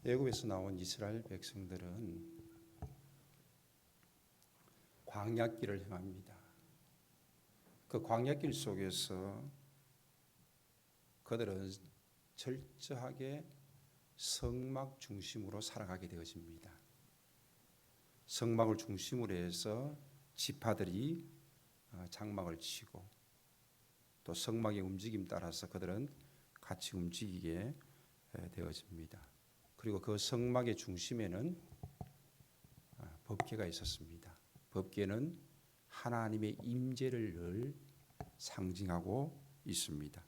애굽에서 나온 이스라엘 백성들은 광야길을 행합니다. 그 광야길 속에서 그들은 철저하게 성막 중심으로 살아가게 되어집니다. 성막을 중심으로 해서 지파들이 장막을 치고 또 성막의 움직임 따라서 그들은 같이 움직이게 되어집니다. 그리고 그 성막의 중심에는 법궤가 있었습니다. 법궤는 하나님의 임재를 늘 상징하고 있습니다.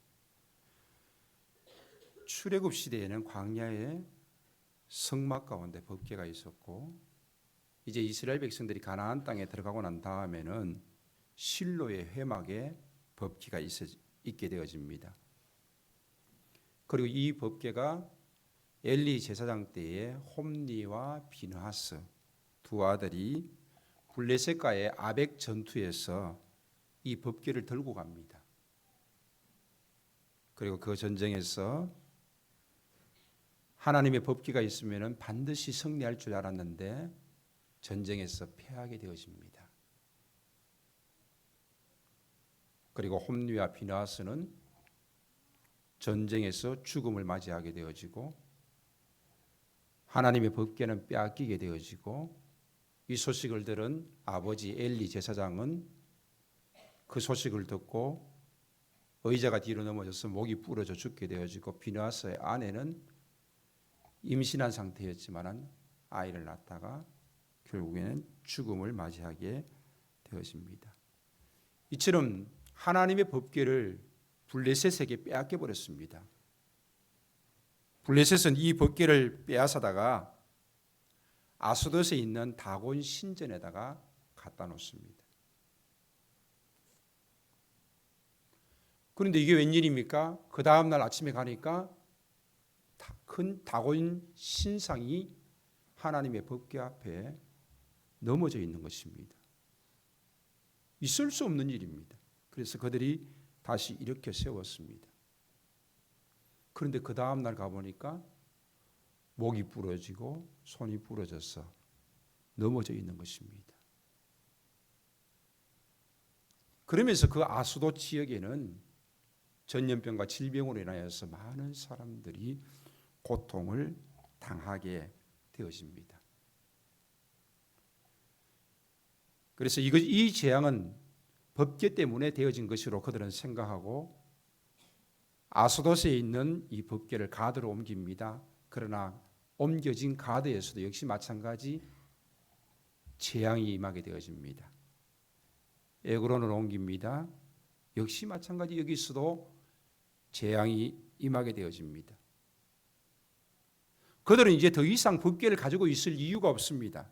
출애굽 시대에는 광야에 성막 가운데 법궤가 있었고, 이제 이스라엘 백성들이 가나안 땅에 들어가고 난 다음에는 실로의 회막에 법궤가 있게 되어집니다. 그리고 이 법궤가 엘리 제사장 때에 홈니와 비느하스 두 아들이 블레셋과의 아벡 전투에서 이 법궤를 들고 갑니다. 그리고 그 전쟁에서 하나님의 법궤가 있으면 반드시 승리할 줄 알았는데 전쟁에서 패하게 되어집니다. 그리고 홈니와 비느하스는 전쟁에서 죽음을 맞이하게 되어지고 하나님의 법궤는 빼앗기게 되어지고, 이 소식을 들은 아버지 엘리 제사장은 그 소식을 듣고 의자가 뒤로 넘어져서 목이 부러져 죽게 되어지고, 비느하스의 아내는 임신한 상태였지만 아이를 낳다가 결국에는 죽음을 맞이하게 되어집니다. 이처럼 하나님의 법궤를 블레셋에게 빼앗겨 버렸습니다. 블레셋은 이 법궤를 빼앗아다가 아스돗에 있는 다곤 신전에다가 갖다 놓습니다. 그런데 이게 웬일입니까? 그 다음날 아침에 가니까 큰 다곤 신상이 하나님의 법궤 앞에 넘어져 있는 것입니다. 있을 수 없는 일입니다. 그래서 그들이 다시 일으켜 세웠습니다. 그런데 그 다음날 가보니까 목이 부러지고 손이 부러져서 넘어져 있는 것입니다. 그러면서 그 아스돗 지역에는 전염병과 질병으로 인하여서 많은 사람들이 고통을 당하게 되어집니다. 그래서 이 재앙은 법궤 때문에 되어진 것으로 그들은 생각하고 아스돗에 있는 이 법궤를 가드로 옮깁니다. 그러나 옮겨진 가드에서도 역시 마찬가지 재앙이 임하게 되어집니다. 에그론으로 옮깁니다. 역시 마찬가지 여기서도 재앙이 임하게 되어집니다. 그들은 이제 더 이상 법궤를 가지고 있을 이유가 없습니다.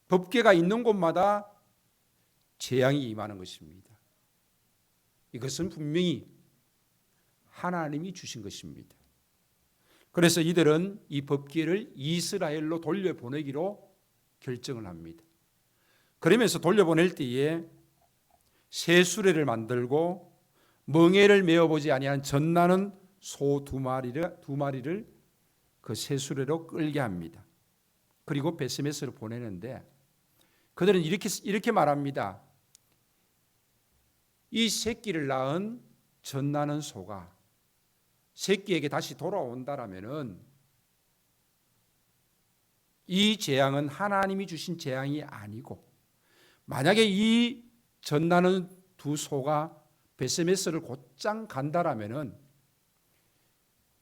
법궤가 있는 곳마다 재앙이 임하는 것입니다. 이것은 분명히 하나님이 주신 것입니다. 그래서 이들은 이 법궤를 이스라엘로 돌려보내기로 결정을 합니다. 그러면서 돌려보낼 때에 새 수레를 만들고 멍에를 메어보지 아니한 젖나는 소 두 마리를 그 새 수레로 끌게 합니다. 그리고 베스메스로 보내는데 그들은 이렇게 말합니다. 이 새끼를 낳은 젖나는 소가 새끼에게 다시 돌아온다라면은 이 재앙은 하나님이 주신 재앙이 아니고, 만약에 이 젖나는 두 소가 베스메스를 곧장 간다라면은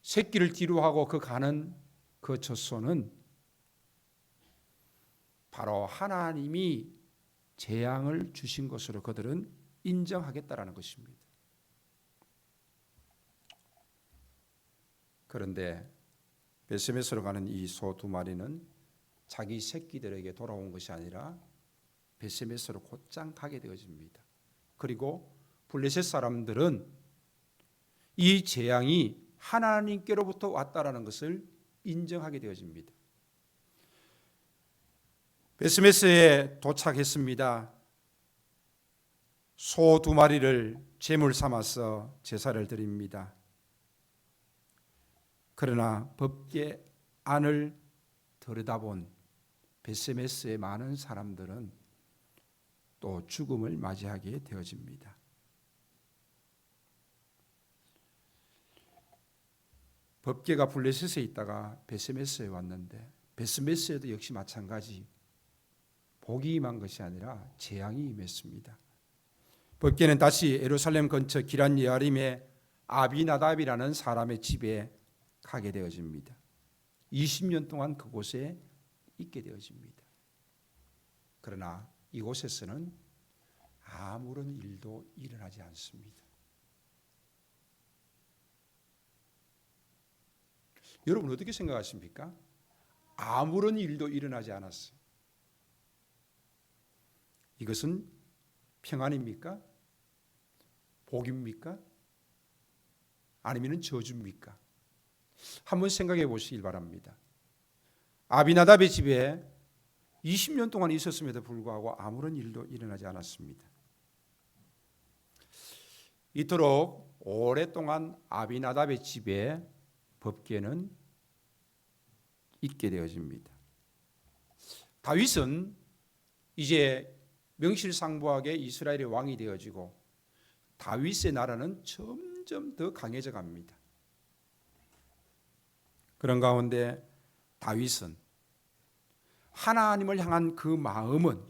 새끼를 뒤로 하고 그 가는 그 젖소는 바로 하나님이 재앙을 주신 것으로 그들은 인정하겠다라는 것입니다. 그런데 베스메스로 가는 이 소 두 마리는 자기 새끼들에게 돌아온 것이 아니라 베스메스로 곧장 가게 되어집니다. 그리고 블레셋 사람들은 이 재앙이 하나님께로부터 왔다라는 것을 인정하게 되어집니다. 베스메스에 도착했습니다. 소 두 마리를 제물 삼아서 제사를 드립니다. 그러나 법궤 안을 들여다본 베세메스의 많은 사람들은 또 죽음을 맞이하게 되어집니다. 법궤가 블레셋에 있다가 베세메스에 왔는데 베세메스에도 역시 마찬가지 복이 임한 것이 아니라 재앙이 임했습니다. 법궤는 다시 예루살렘 근처 기럇 여아림의 아비나답이라는 사람의 집에 가게 되어집니다. 20년 동안 그곳에 있게 되어집니다. 그러나 이곳에서는 아무런 일도 일어나지 않습니다. 여러분 어떻게 생각하십니까? 아무런 일도 일어나지 않았어요. 이것은 평안입니까? 복입니까? 아니면 저주입니까? 한번 생각해 보시길 바랍니다. 아비나답의 집에 20년 동안 있었음에도 불구하고 아무런 일도 일어나지 않았습니다. 이토록 오랫동안 아비나답의 집에 법궤는 있게 되어집니다. 다윗은 이제 명실상부하게 이스라엘의 왕이 되어지고 다윗의 나라는 점점 더 강해져 갑니다. 그런 가운데 다윗은 하나님을 향한 그 마음은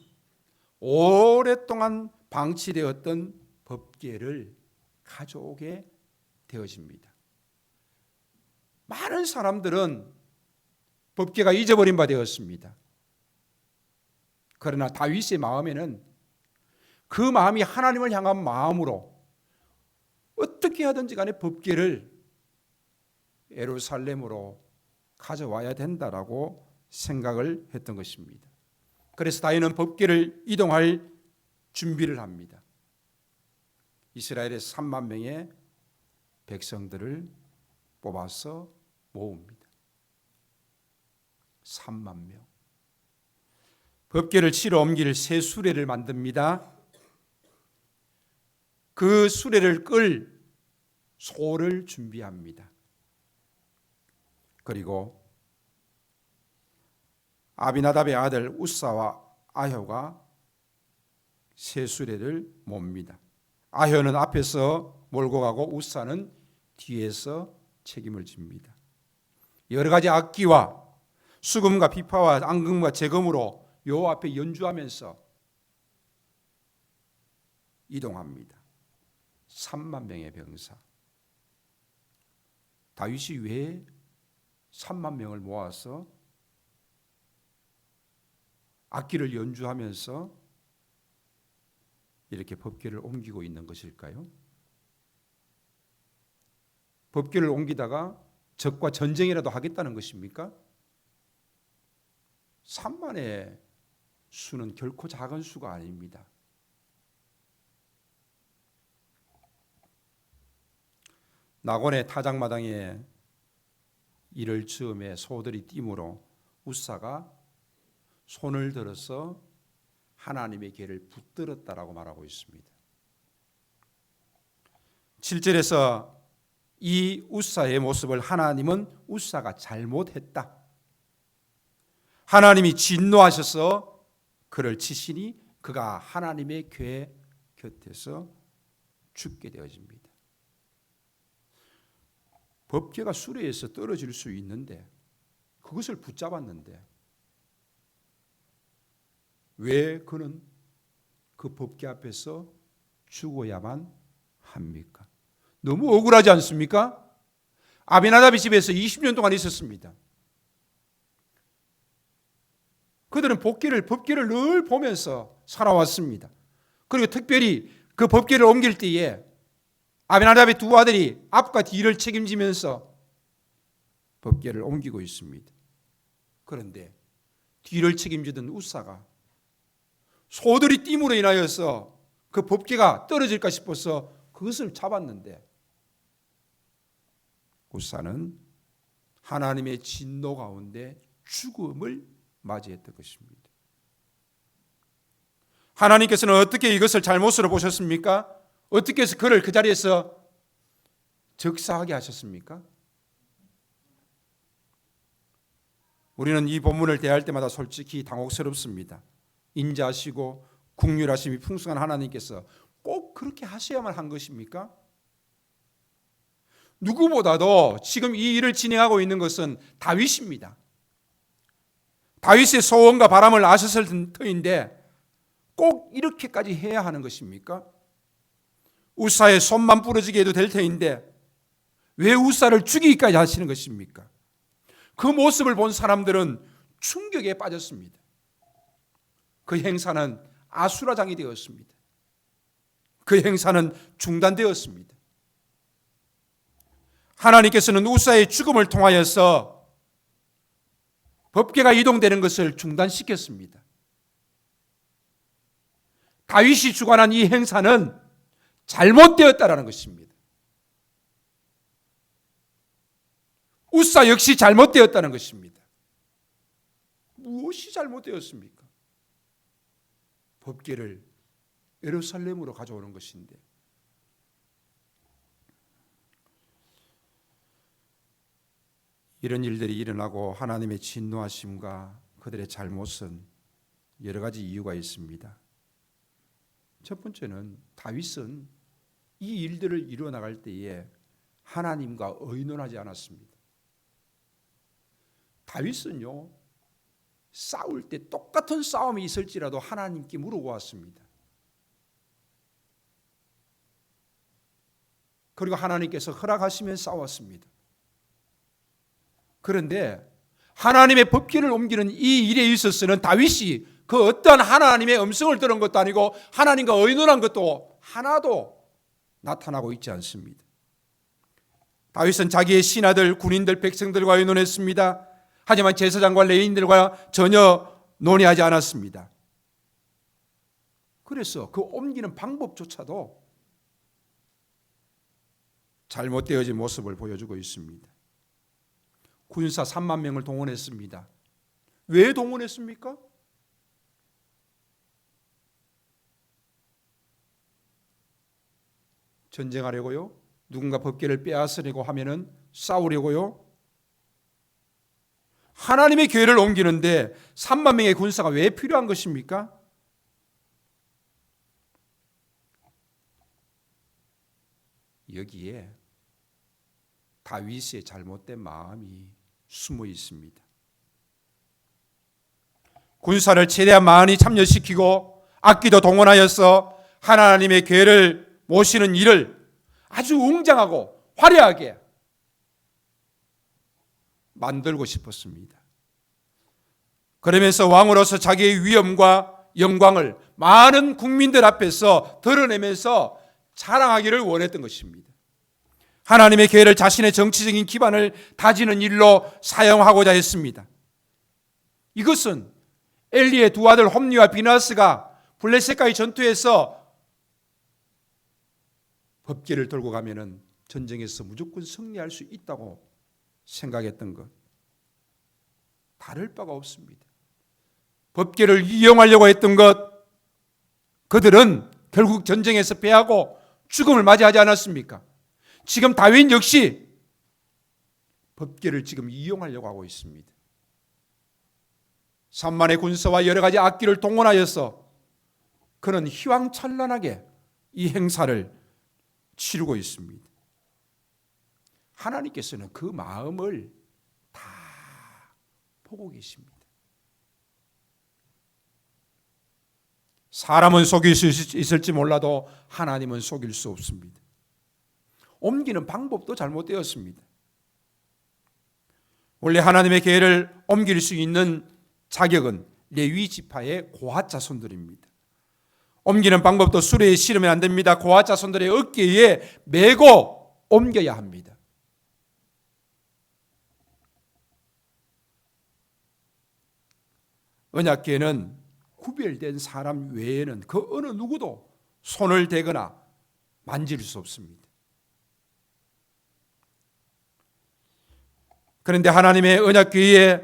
오랫동안 방치되었던 법궤를 가져오게 되어집니다. 많은 사람들은 법궤가 잊어버린 바 되었습니다. 그러나 다윗의 마음에는 그 마음이 하나님을 향한 마음으로 어떻게 하든지 간에 법궤를 예루살렘으로 가져와야 된다라고 생각을 했던 것입니다. 그래서 다윗은 법궤를 이동할 준비를 합니다. 이스라엘의 3만 명의 백성들을 뽑아서 모읍니다. 3만 명. 법궤를 치러 옮길 새 수레를 만듭니다. 그 수레를 끌 소를 준비합니다. 그리고 아비나답의 아들 우사와 아효가 새 수레를 몹니다. 아효는 앞에서 몰고 가고 우사는 뒤에서 책임을 집니다. 여러 가지 악기와 수금과 비파와 앙금과 재금으로 요 앞에 연주하면서 이동합니다. 3만 명의 병사. 다윗이 왜 3만 명을 모아서 악기를 연주하면서 이렇게 법궤를 옮기고 있는 것일까요? 법궤를 옮기다가 적과 전쟁이라도 하겠다는 것입니까? 3만의 수는 결코 작은 수가 아닙니다. 낙원의 타작마당에 이를 즈음에 소들이 뛰므로 우사가 손을 들어서 하나님의 궤를 붙들었다라고 말하고 있습니다. 7절에서 이 우사의 모습을 하나님은 우사가 잘못했다, 하나님이 진노하셔서 그를 치시니 그가 하나님의 궤 곁에서 죽게 되어집니다. 법궤가 수레에서 떨어질 수 있는데 그것을 붙잡았는데 왜 그는 그 법궤 앞에서 죽어야만 합니까? 너무 억울하지 않습니까? 아비나답의 집에서 20년 동안 있었습니다. 그들은 법궤를 늘 보면서 살아왔습니다. 그리고 특별히 그 법궤를 옮길 때에 아비나답의 두 아들이 앞과 뒤를 책임지면서 법궤를 옮기고 있습니다. 그런데 뒤를 책임지던 우사가 소들이 띠므로 인하여서 그 법궤가 떨어질까 싶어서 그것을 잡았는데 우사는 하나님의 진노 가운데 죽음을 맞이했던 것입니다. 하나님께서는 어떻게 이것을 잘못으로 보셨습니까? 어떻게 해서 그를 그 자리에서 즉사하게 하셨습니까? 우리는 이 본문을 대할 때마다 솔직히 당혹스럽습니다. 인자하시고 긍휼하심이 풍성한 하나님께서 꼭 그렇게 하셔야만 한 것입니까? 누구보다도 지금 이 일을 진행하고 있는 것은 다윗입니다. 다윗의 소원과 바람을 아셨을 터인데 꼭 이렇게까지 해야 하는 것입니까? 우사의 손만 부러지게 해도 될 터인데 왜 우사를 죽이기까지 하시는 것입니까? 그 모습을 본 사람들은 충격에 빠졌습니다. 그 행사는 아수라장이 되었습니다. 그 행사는 중단되었습니다. 하나님께서는 우사의 죽음을 통하여서 법궤가 이동되는 것을 중단시켰습니다. 다윗이 주관한 이 행사는 잘못되었다라는 것입니다. 우사 역시 잘못되었다는 것입니다. 무엇이 잘못되었습니까? 법궤를 예루살렘으로 가져오는 것인데, 이런 일들이 일어나고 하나님의 진노하심과 그들의 잘못은 여러 가지 이유가 있습니다. 첫 번째는 다윗은 이 일들을 이루어 나갈 때에 하나님과 의논하지 않았습니다. 다윗은요, 싸울 때 똑같은 싸움이 있을지라도 하나님께 물어보 왔습니다. 그리고 하나님께서 허락하시면 싸웠습니다. 그런데 하나님의 법궤를 옮기는 이 일에 있어서는 다윗이 그 어떠한 하나님의 음성을 들은 것도 아니고 하나님과 의논한 것도 하나도 나타나고 있지 않습니다. 다윗은 자기의 신하들, 군인들, 백성들과 의논했습니다. 하지만 제사장과 레위인들과 전혀 논의하지 않았습니다. 그래서 그 옮기는 방법조차도 잘못되어진 모습을 보여주고 있습니다. 군사 3만 명을 동원했습니다. 왜 동원했습니까? 전쟁하려고요? 누군가 법궤를 빼앗으려고 하면은 싸우려고요? 하나님의 교회를 옮기는데 3만 명의 군사가 왜 필요한 것입니까? 여기에 다윗의 잘못된 마음이 숨어 있습니다. 군사를 최대한 많이 참여시키고 악기도 동원하여서 하나님의 교회를 모시는 일을 아주 웅장하고 화려하게 만들고 싶었습니다. 그러면서 왕으로서 자기의 위엄과 영광을 많은 국민들 앞에서 드러내면서 자랑하기를 원했던 것입니다. 하나님의 교회를 자신의 정치적인 기반을 다지는 일로 사용하고자 했습니다. 이것은 엘리의 두 아들 홈리와 비나스가 블레셋과의 전투에서 법궤를 들고 가면은 전쟁에서 무조건 승리할 수 있다고 생각했던 것, 다를 바가 없습니다. 법궤를 이용하려고 했던 것, 그들은 결국 전쟁에서 패하고 죽음을 맞이하지 않았습니까? 지금 다윗 역시 법궤를 지금 이용하려고 하고 있습니다. 3만의 군사와 여러 가지 악기를 동원하여서 그는 휘황찬란하게 이 행사를 치르고 있습니다. 하나님께서는 그 마음을 다 보고 계십니다. 사람은 속일 수 있을지 몰라도 하나님은 속일 수 없습니다. 옮기는 방법도 잘못되었습니다. 원래 하나님의 교회를 옮길 수 있는 자격은 레위 지파의 고핫 자손들입니다. 옮기는 방법도 수레에 실으면 안 됩니다. 고핫 자손들의 어깨에 메고 옮겨야 합니다. 언약궤는 구별된 사람 외에는 그 어느 누구도 손을 대거나 만질 수 없습니다. 그런데 하나님의 언약궤에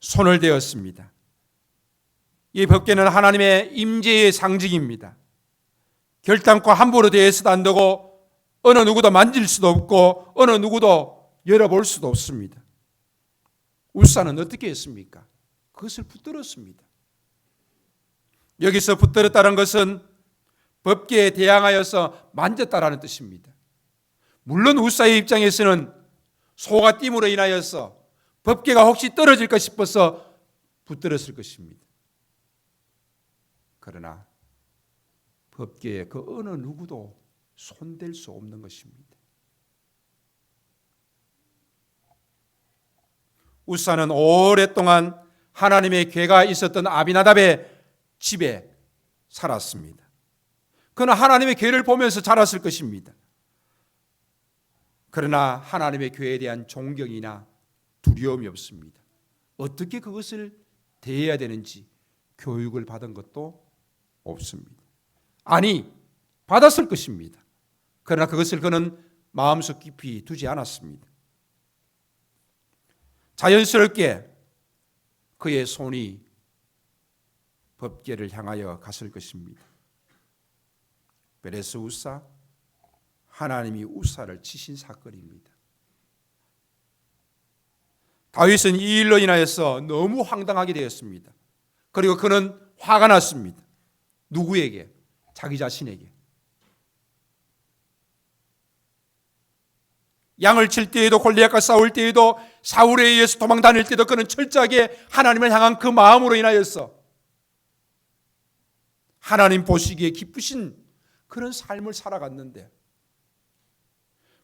손을 대었습니다. 이 법궤는 하나님의 임재의 상징입니다. 결단코 함부로 대해서도 안 되고 어느 누구도 만질 수도 없고 어느 누구도 열어볼 수도 없습니다. 우사는 어떻게 했습니까? 그것을 붙들었습니다. 여기서 붙들었다는 것은 법궤에 대항하여서 만졌다라는 뜻입니다. 물론 우사의 입장에서는 소가 띠므로 인하여서 법궤가 혹시 떨어질까 싶어서 붙들었을 것입니다. 그러나 법궤에 그 어느 누구도 손댈 수 없는 것입니다. 우사는 오랫동안 하나님의 궤가 있었던 아비나답의 집에 살았습니다. 그는 하나님의 궤를 보면서 자랐을 것입니다. 그러나 하나님의 궤에 대한 존경이나 두려움이 없습니다. 어떻게 그것을 대해야 되는지 교육을 받은 것도 없습니다. 아니, 받았을 것입니다. 그러나 그것을 그는 마음속 깊이 두지 않았습니다. 자연스럽게 그의 손이 법궤를 향하여 갔을 것입니다. 베레스 우사, 하나님이 우사를 치신 사건입니다. 다윗은 이 일로 인하여서 너무 황당하게 되었습니다. 그리고 그는 화가 났습니다. 누구에게? 자기 자신에게. 양을 칠 때에도, 골리앗과 싸울 때에도, 사울에 의해서 도망 다닐 때도 그는 철저하게 하나님을 향한 그 마음으로 인하여서 하나님 보시기에 기쁘신 그런 삶을 살아갔는데,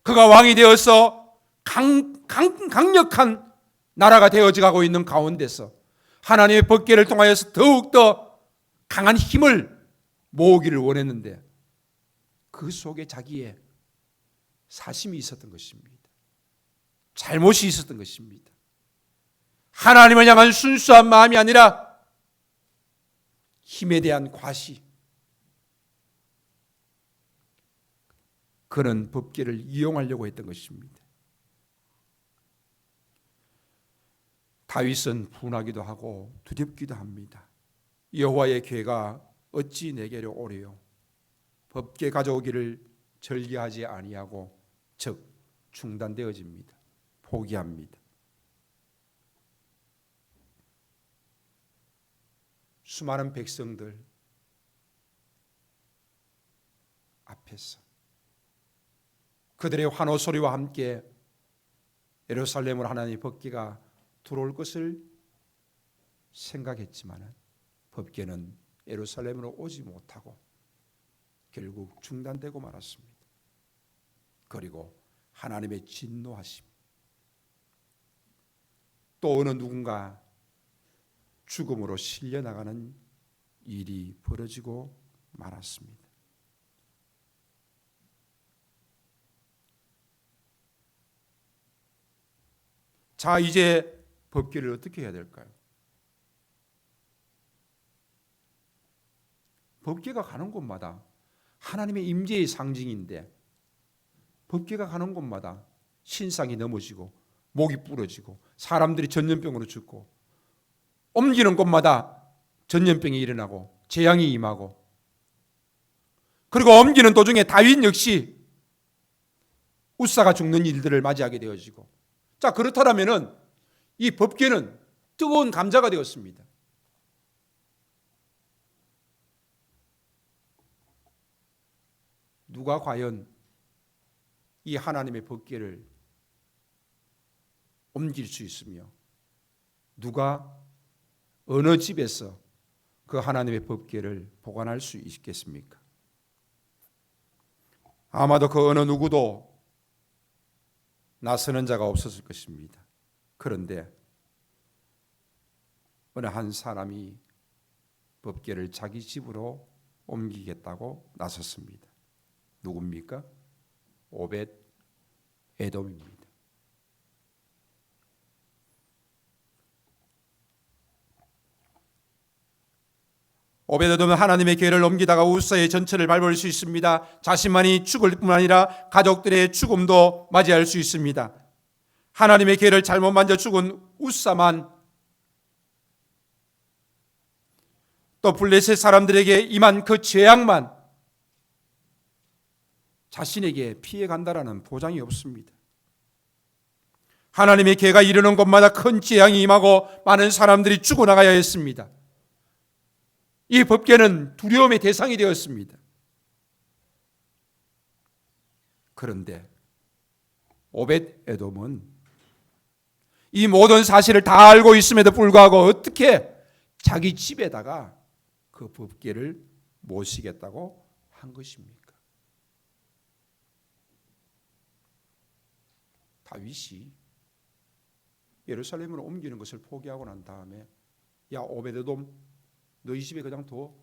그가 왕이 되어서 강력한 나라가 되어가고 있는 가운데서 하나님의 법궤를 통하여서 더욱더 강한 힘을 모으기를 원했는데 그 속에 자기의 사심이 있었던 것입니다. 잘못이 있었던 것입니다. 하나님을 향한 순수한 마음이 아니라 힘에 대한 과시. 그는 법궤를 이용하려고 했던 것입니다. 다윗은 분하기도 하고 두렵기도 합니다. 여호와의 궤가 어찌 내게로 오리요? 법궤 가져오기를 절기하지 아니하고 즉 중단되어집니다. 포기합니다. 수많은 백성들 앞에서 그들의 환호 소리와 함께 예루살렘으로 하나님의 법궤가 들어올 것을 생각했지만 법궤는 예루살렘으로 오지 못하고 결국 중단되고 말았습니다. 그리고 하나님의 진노하심, 또 어느 누군가 죽음으로 실려나가는 일이 벌어지고 말았습니다. 자, 이제 법궤를 어떻게 해야 될까요? 법궤가 가는 곳마다 하나님의 임재의 상징인데 법궤가 가는 곳마다 신상이 넘어지고 목이 부러지고 사람들이 전염병으로 죽고 옮기는 곳마다 전염병이 일어나고 재앙이 임하고, 그리고 옮기는 도중에 다윗 역시 우사가 죽는 일들을 맞이하게 되어지고, 자, 그렇다면은 이 법궤는 뜨거운 감자가 되었습니다. 누가 과연 이 하나님의 법궤를 옮길 수 있으며 누가 어느 집에서 그 하나님의 법궤를 보관할 수 있겠습니까? 아마도 그 어느 누구도 나서는 자가 없었을 것입니다. 그런데 어느 한 사람이 법궤를 자기 집으로 옮기겠다고 나섰습니다. 누굽니까? 오벳 에돔입니다. 오벳 에돔은 하나님의 궤를 옮기다가 우사의 전체를 밟을 수 있습니다. 자신만이 죽을 뿐만 아니라 가족들의 죽음도 맞이할 수 있습니다. 하나님의 궤를 잘못 만져 죽은 우사만, 또 블레셋 사람들에게 임한 그 재앙만 자신에게 피해 간다라는 보장이 없습니다. 하나님의 계가 이르는 곳마다 큰 재앙이 임하고 많은 사람들이 죽어나가야 했습니다. 이 법궤는 두려움의 대상이 되었습니다. 그런데 오벳에돔은 이 모든 사실을 다 알고 있음에도 불구하고 어떻게 자기 집에다가 그 법궤를 모시겠다고 한 것입니까? 다윗이 예루살렘으로 옮기는 것을 포기하고 난 다음에 야 오벳에돔 너희 집에 그냥 둬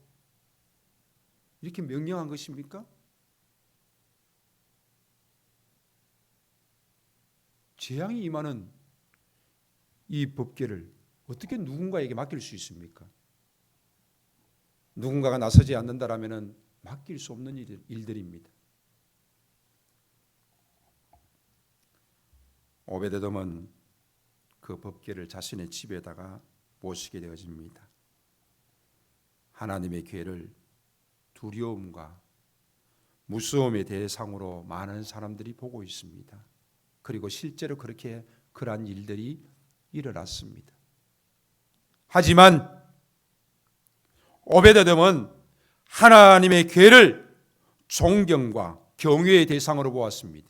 이렇게 명령한 것입니까? 재앙이 임하는 이 법궤를 어떻게 누군가에게 맡길 수 있습니까? 누군가가 나서지 않는다라면 맡길 수 없는 일들입니다. 오벳에돔은 그 법궤를 자신의 집에다가 모시게 되어집니다. 하나님의 궤를 두려움과 무서움의 대상으로 많은 사람들이 보고 있습니다. 그리고 실제로 그렇게 그러한 일들이 일어났습니다. 하지만 오벳에돔은 하나님의 궤를 존경과 경외의 대상으로 보았습니다.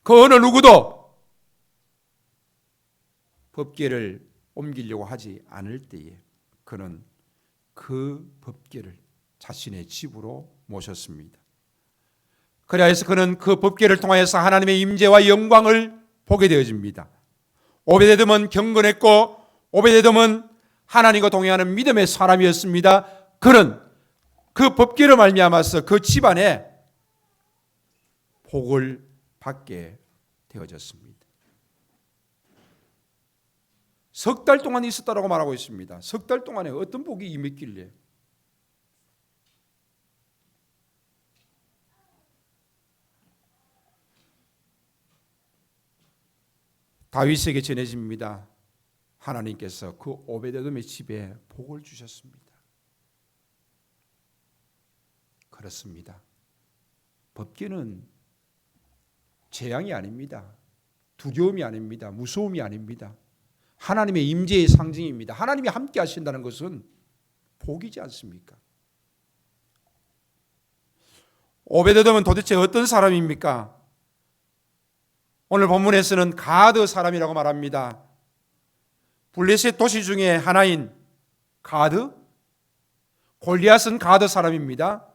그 어느 누구도 법궤를 옮기려고 하지 않을 때에 그는 그 법궤를 자신의 집으로 모셨습니다. 그래서 그는 그 법궤를 통하여서 하나님의 임재와 영광을 보게 되어집니다. 오벳에돔은 경건했고 오벳에돔은 하나님과 동행하는 믿음의 사람이었습니다. 그는 그 법궤로 말미암아서 그 집안에 복을 받게 되어졌습니다. 석 달 동안 있었다라고 말하고 있습니다. 석 달 동안에 어떤 복이 임했길래? 다윗에게 전해집니다. 하나님께서 그 오벳에돔의 집에 복을 주셨습니다. 그렇습니다. 법궤는 재앙이 아닙니다. 두려움이 아닙니다. 무서움이 아닙니다. 하나님의 임재의 상징입니다. 하나님이 함께 하신다는 것은 복이지 않습니까? 오벳에돔은 도대체 어떤 사람입니까? 오늘 본문에서는 가드 사람이라고 말합니다. 블레셋 도시 중에 하나인 가드, 골리앗은 가드 사람입니다.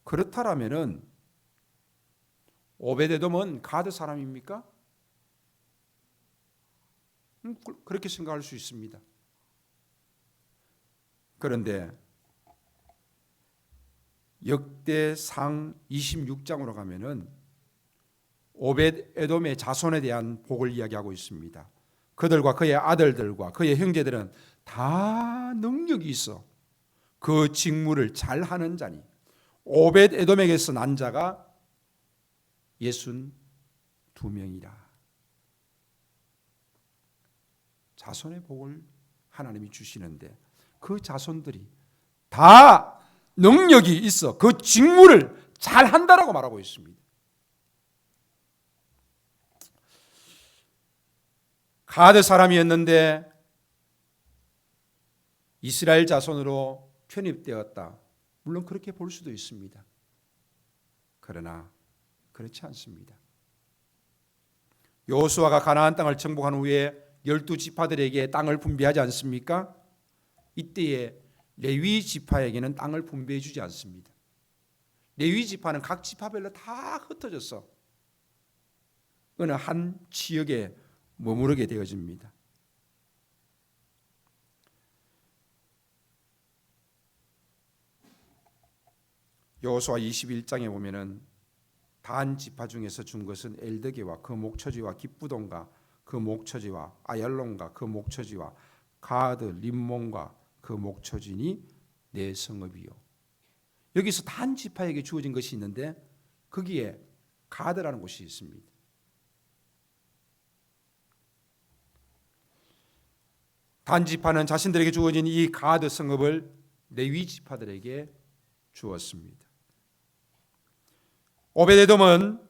그렇다면은 오벳에돔은 가드 사람입니까? 그렇게 생각할 수 있습니다. 그런데 역대상 26장으로 가면은 오벳에돔의 자손에 대한 복을 이야기하고 있습니다. 그들과 그의 아들들과 그의 형제들은 다 능력이 있어 그 직무를 잘하는 자니 오벳에돔에게서 난 자가 62명이라. 자손의 복을 하나님이 주시는데 그 자손들이 다 능력이 있어 그 직무를 잘한다라고 말하고 있습니다. 가드 사람이었는데 이스라엘 자손으로 편입되었다. 물론 그렇게 볼 수도 있습니다. 그러나 그렇지 않습니다. 여호수아가 가나안 땅을 정복한 후에 12지파들에게 땅을 분배하지 않습니까? 이때에 레위 지파에게는 땅을 분배해 주지 않습니다. 레위 지파는 각 지파별로 다 흩어져서 어느 한 지역에 머무르게 되어집니다. 여호수아 21장에 보면은 단 지파 중에서 준 것은 엘드게와 그 목처지와 깁부돈과 그 목처지와 아얄론과 그 목처지와 가드 림몬과 그 목처지니 네 성읍이요. 여기서 단 지파에게 주어진 것이 있는데 거기에 가드라는 곳이 있습니다. 단 지파는 자신들에게 주어진 이 가드 성읍을 레위 지파들에게 주었습니다. 오벳에돔은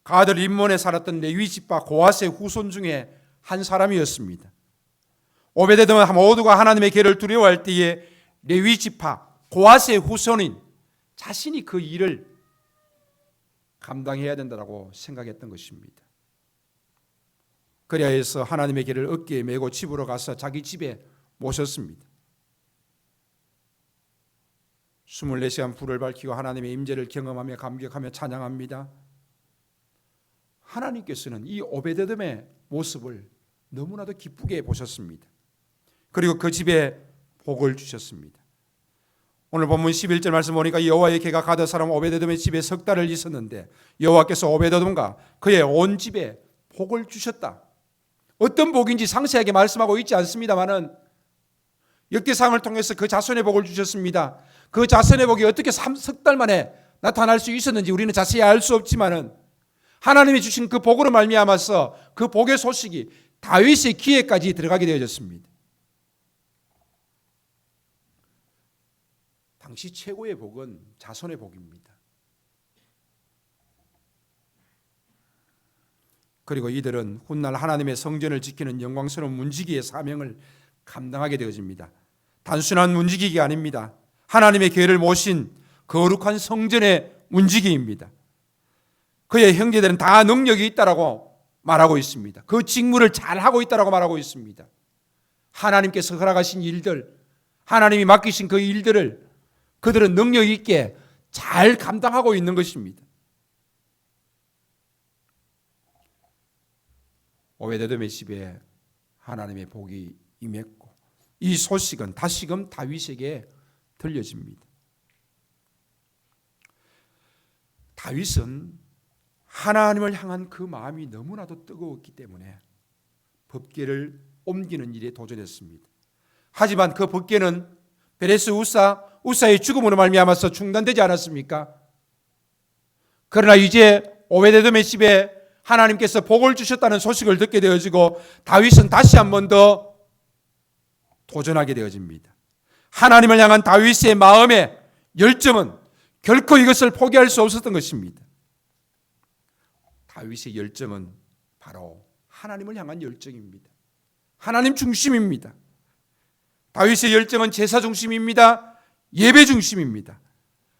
가드 림몬에 살았던 레위 지파 고핫의 후손 중에 한 사람이었습니다. 오베데돔 모두가 하나님의 계를 두려워할 때에 레위 지파 고핫의 후손인 자신이 그 일을 감당해야 된다고 생각했던 것입니다. 그래야 해서 하나님의 계를 어깨에 메고 집으로 가서 자기 집에 모셨습니다. 24시간 불을 밝히고 하나님의 임재를 경험하며 감격하며 찬양합니다. 하나님께서는 이 오베데돔의 모습을 너무나도 기쁘게 보셨습니다. 그리고 그 집에 복을 주셨습니다. 오늘 본문 11절 말씀 보니까 여호와의 계가 가드 사람 오베데돔의 집에 석 달을 있었는데 여호와께서 오베데돔과 그의 온 집에 복을 주셨다. 어떤 복인지 상세하게 말씀하고 있지 않습니다만은 역대상을 통해서 그 자손의 복을 주셨습니다. 그 자손의 복이 어떻게 석 달 만에 나타날 수 있었는지 우리는 자세히 알 수 없지만은 하나님이 주신 그 복으로 말미암아서 그 복의 소식이 다윗의 귀에까지 들어가게 되어졌습니다. 당시 최고의 복은 자손의 복입니다. 그리고 이들은 훗날 하나님의 성전을 지키는 영광스러운 문지기의 사명을 감당하게 되어집니다. 단순한 문지기가 아닙니다. 하나님의 계를 모신 거룩한 성전의 문지기입니다. 그의 형제들은 다 능력이 있다라고 말하고 있습니다. 그 직무를 잘하고 있다라고 말하고 있습니다. 하나님께서 허락하신 일들, 하나님이 맡기신 그 일들을 그들은 능력 있게 잘 감당하고 있는 것입니다. 오베데돔의 집에 하나님의 복이 임했고 이 소식은 다시금 다윗에게 들려집니다. 다윗은 하나님을 향한 그 마음이 너무나도 뜨거웠기 때문에 법궤를 옮기는 일에 도전했습니다. 하지만 그 법궤는 베레스 우사의 죽음으로 말미암아서 중단되지 않았습니까? 그러나 이제 오베데돔의 집에 하나님께서 복을 주셨다는 소식을 듣게 되어지고 다윗은 다시 한 번 더 도전하게 되어집니다. 하나님을 향한 다윗의 마음의 열정은 결코 이것을 포기할 수 없었던 것입니다. 다윗의 열정은 바로 하나님을 향한 열정입니다. 하나님 중심입니다. 다윗의 열정은 제사 중심입니다. 예배 중심입니다.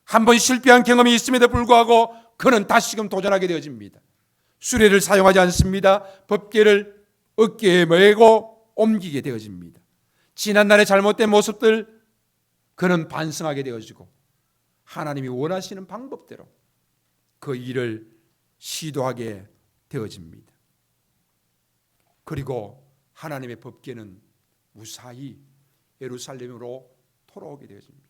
한 번 실패한 경험이 있음에도 불구하고 그는 다시금 도전하게 되어집니다. 수레를 사용하지 않습니다. 법궤를 어깨에 메고 옮기게 되어집니다. 지난날의 잘못된 모습들 그는 반성하게 되어지고 하나님이 원하시는 방법대로 그 일을 시도하게 되어집니다. 그리고 하나님의 법궤는 무사히 예루살렘으로 돌아오게 되어집니다.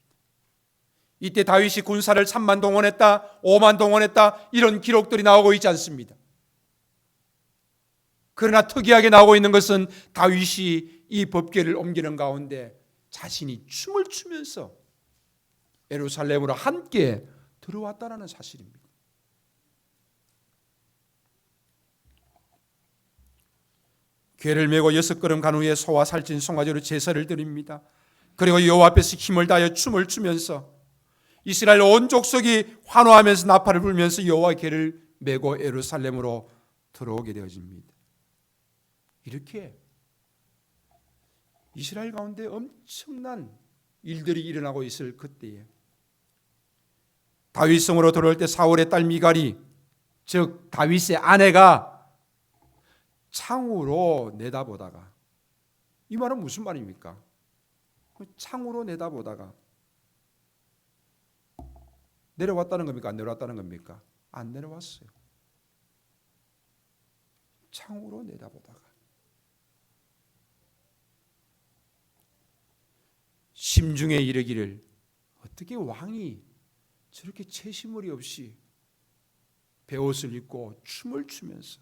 이때 다윗이 군사를 3만 동원했다, 5만 동원했다 이런 기록들이 나오고 있지 않습니다. 그러나 특이하게 나오고 있는 것은 다윗이 이 법궤를 옮기는 가운데 자신이 춤을 추면서 예루살렘으로 함께 들어왔다는 사실입니다. 궤를 메고 6걸음 간 후에 소와 살찐 송아지로 제사를 드립니다. 그리고 여호와 앞에서 힘을 다하여 춤을 추면서 이스라엘 온 족속이 환호하면서 나팔을 불면서 여호와의 궤를 메고 예루살렘으로 들어오게 되어집니다. 이렇게 이스라엘 가운데 엄청난 일들이 일어나고 있을 그때에 다윗성으로 들어올 때 사울의 딸 미갈이 즉 다윗의 아내가 창으로 내다보다가 이 말은 무슨 말입니까? 창으로 내다보다가 내려왔다는 겁니까? 안 내려왔다는 겁니까? 안 내려왔어요. 창으로 내다보다가 심중에 이르기를 어떻게 왕이 저렇게 채시물이 없이 베옷을 입고 춤을 추면서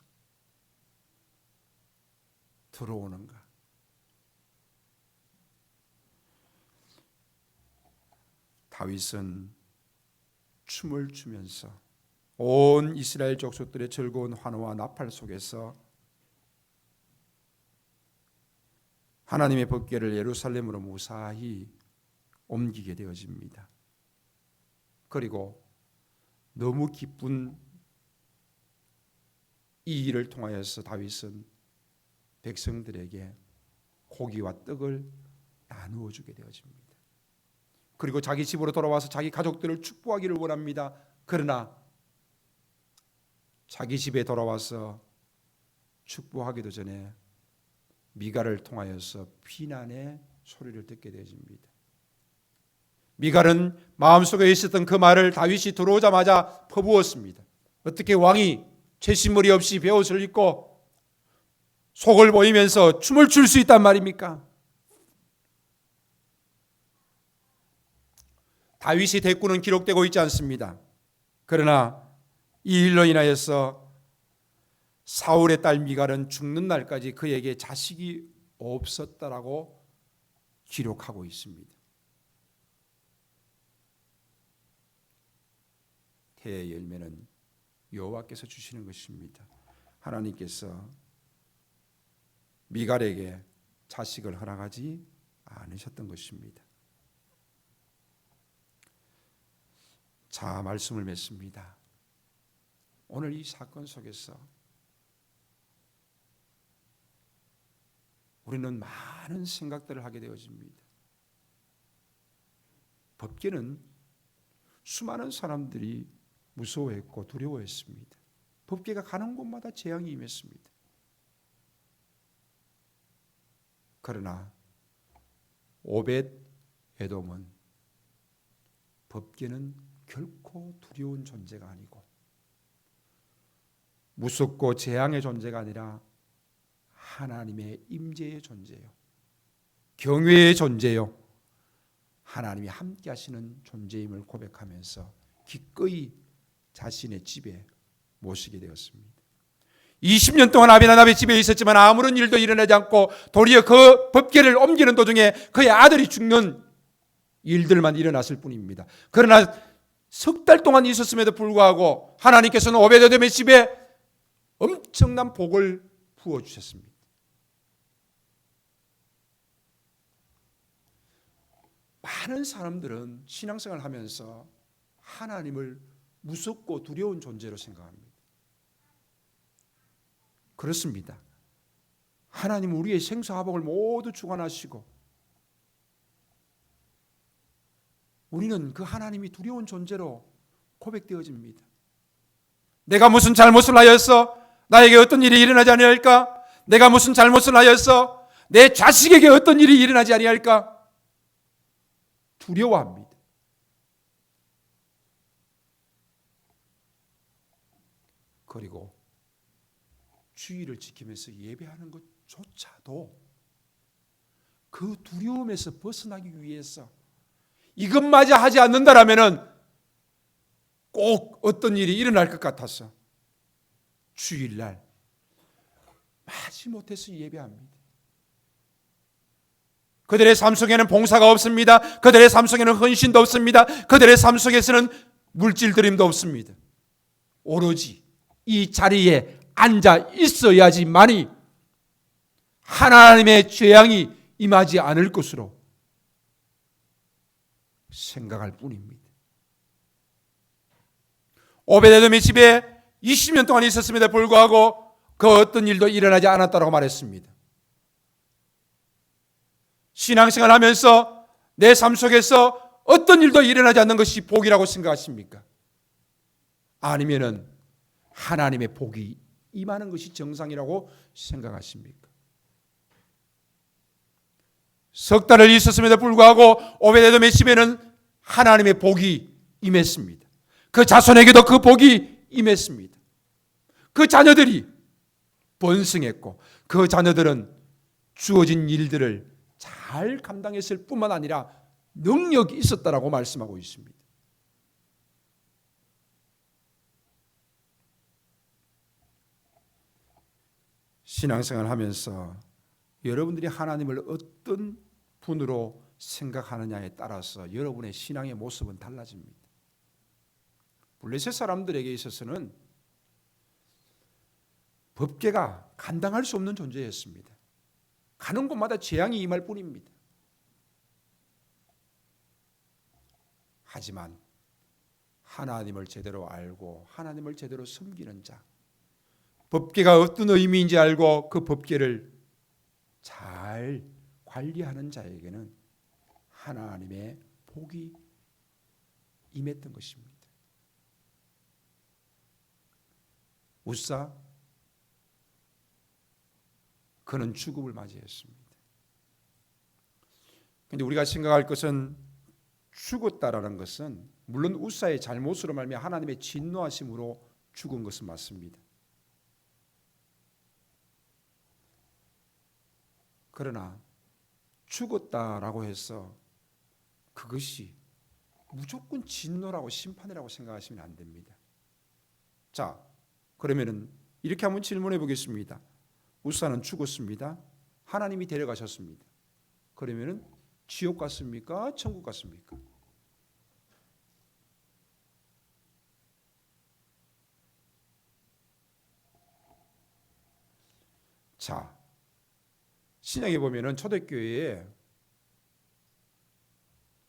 들어오는가? 다윗은 춤을 추면서 온 이스라엘 족속들의 즐거운 환호와 나팔 속에서 하나님의 법궤를 예루살렘으로 무사히 옮기게 되어집니다. 그리고 너무 기쁜 이 일을 통하여서 다윗은 백성들에게 고기와 떡을 나누어 주게 되어집니다. 그리고 자기 집으로 돌아와서 자기 가족들을 축복하기를 원합니다. 그러나 자기 집에 돌아와서 축복하기도 전에 미갈을 통하여서 비난의 소리를 듣게 되어집니다. 미갈은 마음속에 있었던 그 말을 다윗이 들어오자마자 퍼부었습니다. 어떻게 왕이 최신머리 없이 베옷을 입고 속을 보이면서 춤을 출 수 있단 말입니까? 다윗의 대꾸는 기록되고 있지 않습니다. 그러나 이 일로 인하여서 사울의 딸 미갈은 죽는 날까지 그에게 자식이 없었다라고 기록하고 있습니다. 태의 열매는 여호와께서 주시는 것입니다. 하나님께서 미갈에게 자식을 허락하지 않으셨던 것입니다. 자, 말씀을 맺습니다. 오늘 이 사건 속에서 우리는 많은 생각들을 하게 되어집니다. 법궤는 수많은 사람들이 무서워했고 두려워했습니다. 법궤가 가는 곳마다 재앙이 임했습니다. 그러나 오벳 에돔은 법궤는 결코 두려운 존재가 아니고 무섭고 재앙의 존재가 아니라 하나님의 임재의 존재요, 경외의 존재요, 하나님이 함께 하시는 존재임을 고백하면서 기꺼이 자신의 집에 모시게 되었습니다. 20년 동안 아비나답의 집에 있었지만 아무런 일도 일어나지 않고 도리어 그 법궤를 옮기는 도중에 그의 아들이 죽는 일들만 일어났을 뿐입니다. 그러나 석 달 동안 있었음에도 불구하고 하나님께서는 오벳에돔의 집에 엄청난 복을 부어주셨습니다. 많은 사람들은 신앙생활을 하면서 하나님을 무섭고 두려운 존재로 생각합니다. 그렇습니다. 하나님은 우리의 생사화복을 모두 주관하시고 우리는 그 하나님이 두려운 존재로 고백되어집니다. 내가 무슨 잘못을 하였어? 나에게 어떤 일이 일어나지 아니할까? 내가 무슨 잘못을 하였어? 내 자식에게 어떤 일이 일어나지 아니할까? 두려워합니다. 그리고 주의를 지키면서 예배하는 것조차도 그 두려움에서 벗어나기 위해서 이것마저 하지 않는다라면 꼭 어떤 일이 일어날 것 같아서 주일날 마지못해서 예배합니다. 그들의 삶 속에는 봉사가 없습니다. 그들의 삶 속에는 헌신도 없습니다. 그들의 삶 속에서는 물질 드림도 없습니다. 오로지 이 자리에 앉아 있어야지만이 하나님의 재앙이 임하지 않을 것으로 생각할 뿐입니다. 오벳에돔의 집에 20년 동안 있었음에도 불구하고 그 어떤 일도 일어나지 않았다고 말했습니다. 신앙생활 하면서 내 삶 속에서 어떤 일도 일어나지 않는 것이 복이라고 생각하십니까? 아니면은 하나님의 복이 임하는 것이 정상이라고 생각하십니까? 석 달을 있었음에도 불구하고 오벳에돔의 집에는 하나님의 복이 임했습니다. 그 자손에게도 그 복이 임했습니다. 그 자녀들이 번성했고 그 자녀들은 주어진 일들을 잘 감당했을 뿐만 아니라 능력이 있었다라고 말씀하고 있습니다. 신앙생활 하면서 여러분들이 하나님을 어떤 분으로 생각하느냐에 따라서 여러분의 신앙의 모습은 달라집니다. 블레셋 사람들에게 있어서는 법궤가 감당할 수 없는 존재였습니다. 가는 곳마다 재앙이 임할 뿐입니다. 하지만 하나님을 제대로 알고 하나님을 제대로 섬기는 자, 법궤가 어떤 의미인지 알고 그 법궤를 잘 관리하는 자에게는 하나님의 복이 임했던 것입니다. 우사, 그는 죽음을 맞이했습니다. 그런데 우리가 생각할 것은 죽었다라는 것은 물론 우사의 잘못으로 말미암아 하나님의 진노하심으로 죽은 것은 맞습니다. 그러나 죽었다라고 해서 그것이 무조건 진노라고 심판이라고 생각하시면 안 됩니다. 자, 그러면은 이렇게 한번 질문해 보겠습니다. 우사는 죽었습니다. 하나님이 데려가셨습니다. 그러면은 지옥 갔습니까? 천국 갔습니까? 자, 신약에 보면은 초대교회에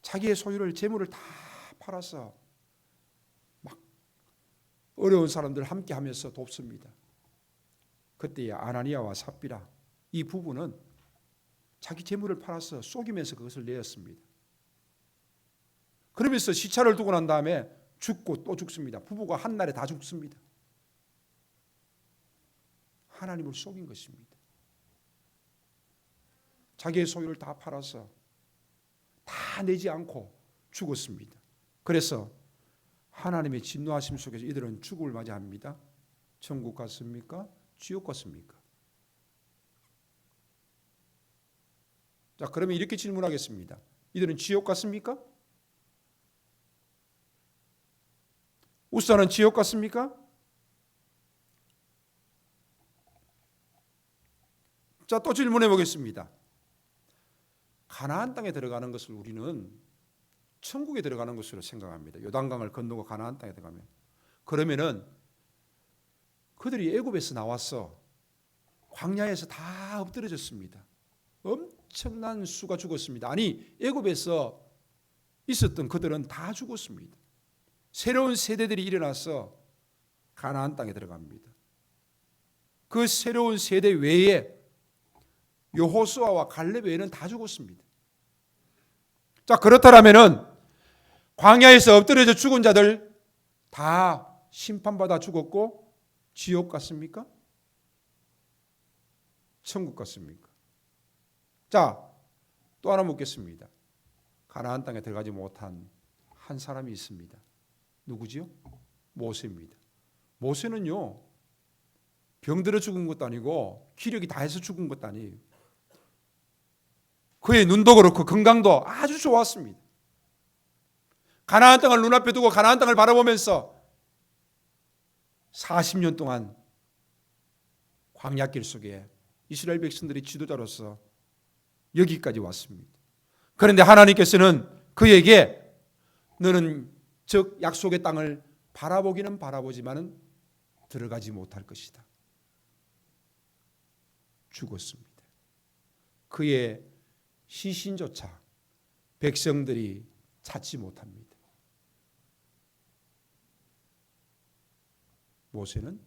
자기의 소유를 재물을 다 팔아서 막 어려운 사람들 함께 하면서 돕습니다. 그때에 아나니아와 삽비라 이 부부는 자기 재물을 팔아서 속이면서 그것을 내었습니다. 그러면서 시차를 두고 난 다음에 죽고 또 죽습니다. 부부가 한 날에 다 죽습니다. 하나님을 속인 것입니다. 자기의 소유를 다 팔아서 다 내지 않고 죽었습니다. 그래서 하나님의 진노하심 속에서 이들은 죽음을 맞이합니다. 천국 갔습니까? 지옥 갔습니까? 자, 그러면 이렇게 질문하겠습니다. 이들은 지옥 갔습니까? 우사는 지옥 갔습니까? 자, 또 질문해 보겠습니다. 가나안 땅에 들어가는 것을 우리는 천국에 들어가는 것으로 생각합니다. 요단강을 건너고 가나안 땅에 들어가면. 그러면은 그들이 애굽에서 나와서 광야에서 다 엎드려졌습니다. 엄청난 수가 죽었습니다. 아니, 애굽에서 있었던 그들은 다 죽었습니다. 새로운 세대들이 일어나서 가나안 땅에 들어갑니다. 그 새로운 세대 외에 여호수아와 갈렙 외에는 다 죽었습니다. 자, 그렇다면은 광야에서 엎드려져 죽은 자들 다 심판받아 죽었고 지옥 갔습니까? 천국 갔습니까? 자, 또 하나 묻겠습니다. 가나안 땅에 들어가지 못한 한 사람이 있습니다. 누구지요? 모세입니다. 모세는요, 병들어 죽은 것도 아니고 기력이 다해서 죽은 것도 아니에요. 그의 눈도 그렇고 건강도 아주 좋았습니다. 가나안 땅을 눈앞에 두고 가나안 땅을 바라보면서 40년 동안 광야길 속에 이스라엘 백성들의 지도자로서 여기까지 왔습니다. 그런데 하나님께서는 그에게 너는 즉 약속의 땅을 바라보기는 바라보지만은 들어가지 못할 것이다. 죽었습니다. 그의 시신조차 백성들이 찾지 못합니다. 모세는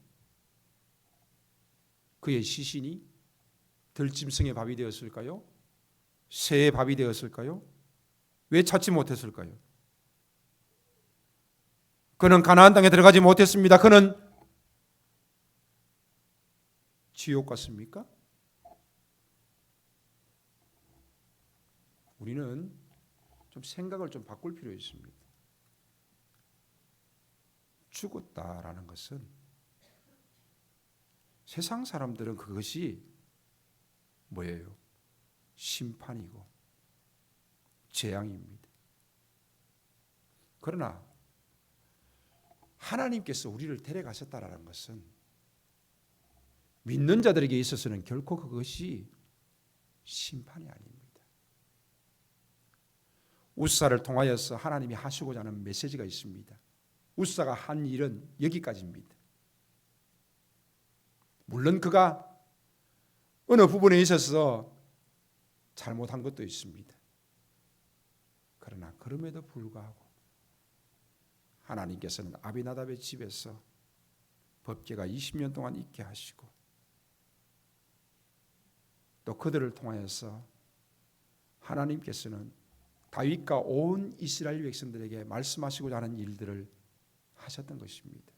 그의 시신이 들짐승의 밥이 되었을까요? 새의 밥이 되었을까요? 왜 찾지 못했을까요? 그는 가나안 땅에 들어가지 못했습니다. 그는 지옥 갔습니까? 우리는 좀 생각을 좀 바꿀 필요 있습니다. 죽었다라는 것은 세상 사람들은 그것이 뭐예요? 심판이고 재앙입니다. 그러나 하나님께서 우리를 데려가셨다라는 것은 믿는 자들에게 있어서는 결코 그것이 심판이 아닙니다. 우사를 통하여서 하나님이 하시고자 하는 메시지가 있습니다. 우사가 한 일은 여기까지입니다. 물론 그가 어느 부분에 있어서 잘못한 것도 있습니다. 그러나 그럼에도 불구하고 하나님께서는 아비나답의 집에서 법궤가 20년 동안 있게 하시고 또 그들을 통하여서 하나님께서는 다윗과 온 이스라엘 백성들에게 말씀하시고자 하는 일들을 하셨던 것입니다.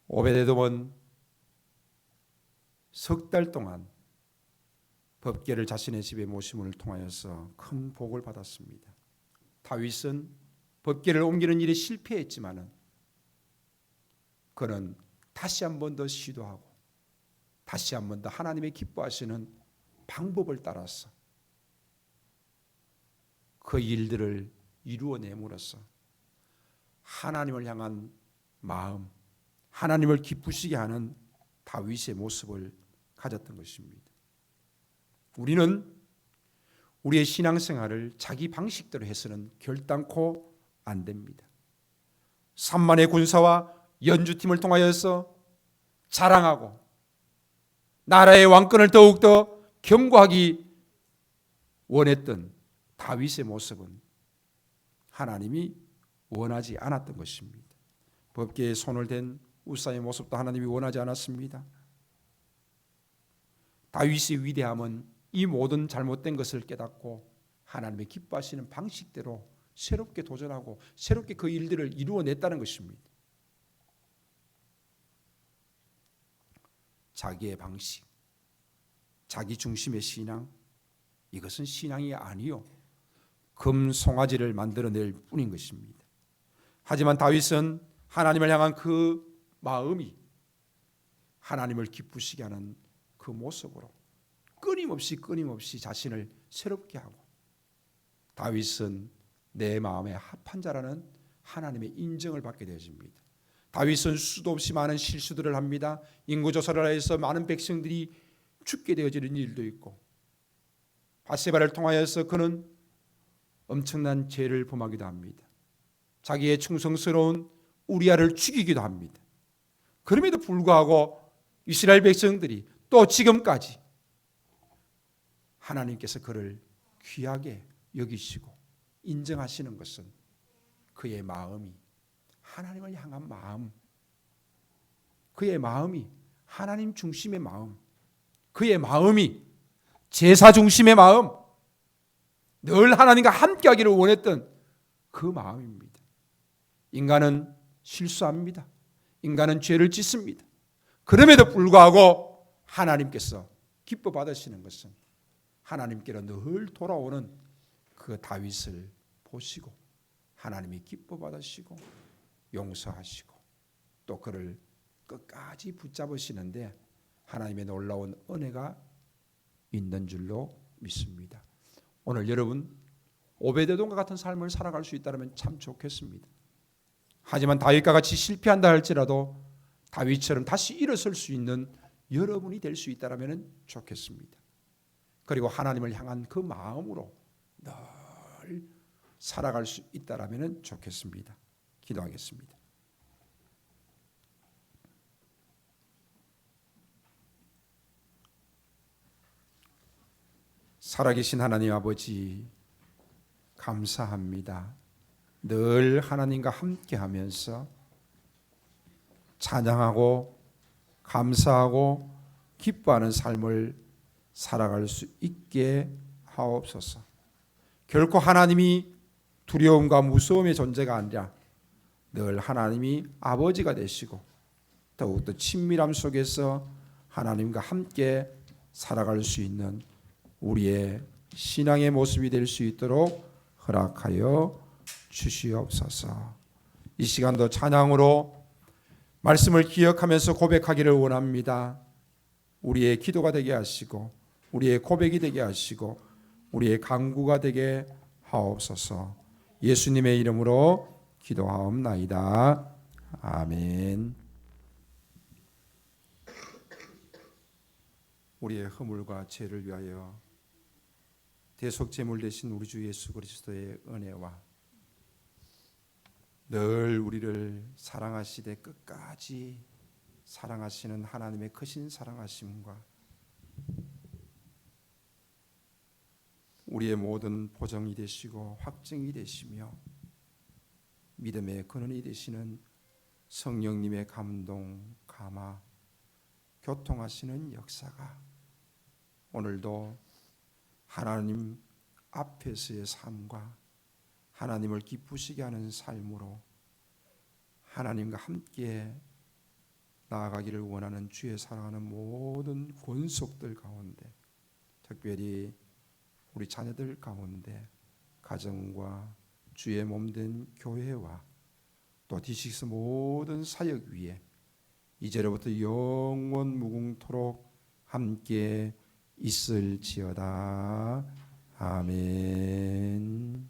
오베데돔은 석 달 동안 법궤를 자신의 집에 모심을 통하여서 큰 복을 받았습니다. 다윗은 법궤를 옮기는 일에 실패했지만은 그는 다시 한 번 더 시도하고 다시 한 번 더 하나님의 기뻐하시는 방법을 따라서 그 일들을 이루어내므로써 하나님을 향한 마음, 하나님을 기쁘시게 하는 다윗의 모습을 가졌던 것입니다. 우리는 우리의 신앙생활을 자기 방식대로 해서는 결단코 안 됩니다. 3만의 군사와 연주팀을 통하여서 자랑하고 나라의 왕권을 더욱더 견고하기 원했던 다윗의 모습은 하나님이 원하지 않았던 것입니다. 법궤에 손을 댄 우사의 모습도 하나님이 원하지 않았습니다. 다윗의 위대함은 이 모든 잘못된 것을 깨닫고 하나님의 기뻐하시는 방식대로 새롭게 도전하고 새롭게 그 일들을 이루어냈다는 것입니다. 자기의 방식, 자기 중심의 신앙, 이것은 신앙이 아니요 금송아지를 만들어낼 뿐인 것입니다. 하지만 다윗은 하나님을 향한 그 마음이 하나님을 기쁘시게 하는 그 모습으로 끊임없이 자신을 새롭게 하고 다윗은 내 마음에 합한 자라는 하나님의 인정을 받게 되어집니다. 다윗은 수도 없이 많은 실수들을 합니다. 인구조사를 해서 많은 백성들이 죽게 되어지는 일도 있고 바세바를 통하여서 그는 엄청난 죄를 범하기도 합니다. 자기의 충성스러운 우리아를 죽이기도 합니다. 그럼에도 불구하고 이스라엘 백성들이 또 지금까지 하나님께서 그를 귀하게 여기시고 인정하시는 것은 그의 마음이 하나님을 향한 마음, 그의 마음이 하나님 중심의 마음, 그의 마음이 제사 중심의 마음, 늘 하나님과 함께하기를 원했던 그 마음입니다. 인간은 실수합니다. 인간은 죄를 짓습니다. 그럼에도 불구하고 하나님께서 기뻐 받으시는 것은 하나님께로 늘 돌아오는 그 다윗을 보시고 하나님이 기뻐 받으시고 용서하시고 또 그를 끝까지 붙잡으시는데 하나님의 놀라운 은혜가 있는 줄로 믿습니다. 오늘 여러분 오베데돔과 같은 삶을 살아갈 수 있다면 참 좋겠습니다. 하지만 다윗과 같이 실패한다 할지라도 다윗처럼 다시 일어설 수 있는 여러분이 될 수 있다면 좋겠습니다. 그리고 하나님을 향한 그 마음으로 늘 살아갈 수 있다면 좋겠습니다. 기도하겠습니다. 살아계신 하나님 아버지 감사합니다. 늘 하나님과 함께하면서 찬양하고 감사하고 기뻐하는 삶을 살아갈 수 있게 하옵소서. 결코 하나님이 두려움과 무서움의 존재가 아니라 늘 하나님이 아버지가 되시고 더욱더 친밀함 속에서 하나님과 함께 살아갈 수 있는 우리의 신앙의 모습이 될 수 있도록 허락하여 주시옵소서. 이 시간도 찬양으로 말씀을 기억하면서 고백하기를 원합니다. 우리의 기도가 되게 하시고 우리의 고백이 되게 하시고 우리의 간구가 되게 하옵소서. 예수님의 이름으로 기도하옵나이다. 아멘. 우리의 허물과 죄를 위하여 대속제물 되신 우리 주 예수 그리스도의 은혜와 늘 우리를 사랑하시되 끝까지 사랑하시는 하나님의 크신 사랑하심과 우리의 모든 보정이 되시고 확증이 되시며 믿음의 근원이 되시는 성령님의 감동, 감화, 교통하시는 역사가 오늘도 하나님 앞에서의 삶과 하나님을 기쁘시게 하는 삶으로 하나님과 함께 나아가기를 원하는 주의 사랑하는 모든 권속들 가운데, 특별히 우리 자녀들 가운데 가정과 주의 몸된 교회와 또 D6 모든 사역 위에 이제로부터 영원 무궁토록 함께 있을지어다. 아멘.